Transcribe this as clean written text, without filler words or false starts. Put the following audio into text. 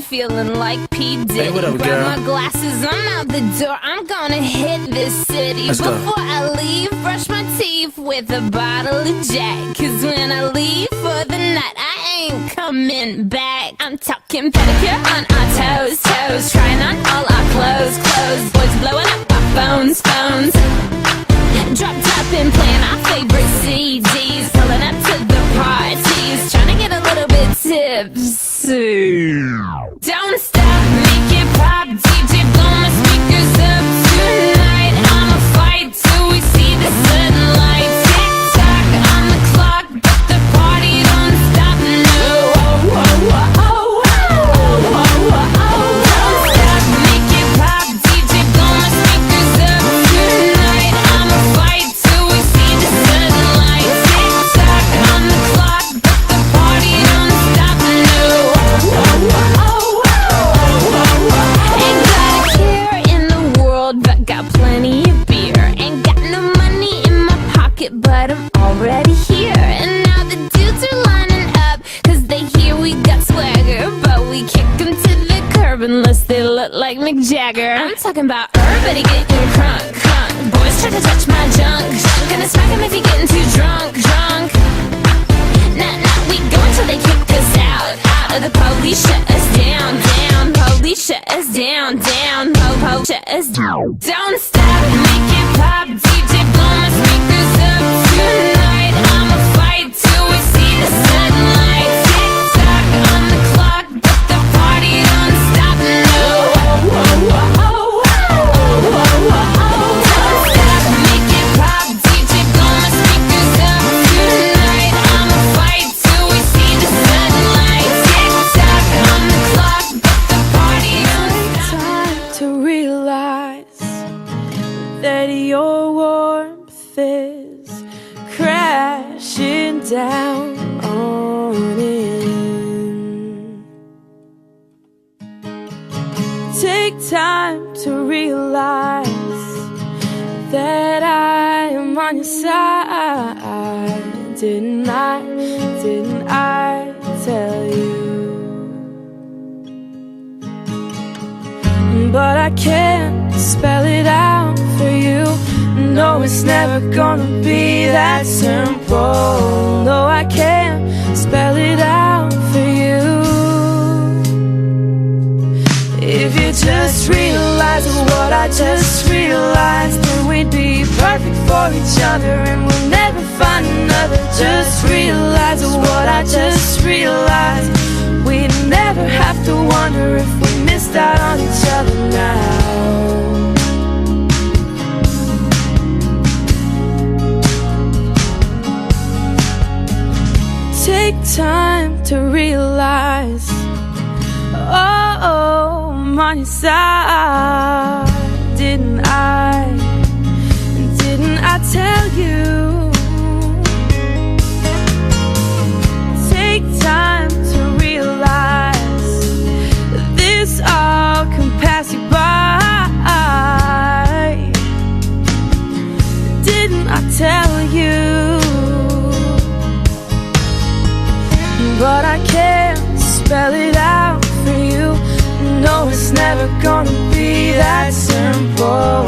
feeling like P. Diddy. Hey, what up, Grab girl? my glasses, I'm out the door. I'm gonna hit this city. Let's go. Before I leave, brush my teeth with a bottle of Jack. Cause when I leave for the night, I ain't coming back. I'm talking pedicure on our toes, toes. Trying on all our clothes, clothes. Boys blowing up our phones, phones. Drop top and playing our favorite CDs. Pulling up to the parties, trying to get a little bit tipsy. Don't stop, make it pop. DJ, blow my speakers up tonight. I'ma fight till we see the sunlight. Tick tock on the clock, but the party don't stop. No, oh, oh, oh, oh, oh, oh, oh. Don't stop, make it pop. DJ, blow my speakers up tonight. I'ma fight till we see the sunlight. Tick tock on the clock, but the party don't stop. No, oh, oh, oh, oh, oh, oh. Ain't got a care in the world, but got plenty of beer. Ain't got no money in my pocket, but I'm already here. And now the dudes are lining up, cause they hear we got swagger. But we kick them to the curb unless they look like Mick Jagger. I'm talking about everybody getting crunk, crunk. Boys try to touch my junk, junk. Gonna smack him if he getting too drunk, drunk. Nah, nah, we go until they kick us out, out of the police, shut us down, down. Police shut us down, down. Po-po, shut us down. Don't stop, make it pop. DJ, blow my speakers up tonight. I'ma fight till we see the sunlight. Tick tock on the clock, but the party don't stop. No, oh, oh, oh, oh, oh, oh, oh. Don't stop, make it pop. DJ, blow my speakers up tonight. I'ma fight till we see the sunlight. Tick tock on the clock, but the party don't stop. Time to realize that your warmth is crashing down on in. Take time to realize that I am on your side. Didn't I tell you? But I can't spell it out for you. No, it's never gonna be that simple. No, I can't spell it out for you. If you just realize what I just realized, then we'd be perfect for each other and we'll never find another. Just realize what I just realized. We'd never have to wonder if we missed out on each other now. Take time to realize, oh, I'm on your side. Didn't I tell you? Take time to realize this all can pass you by. Didn't I tell you? But I can't spell it out for you. No, it's never gonna be that simple.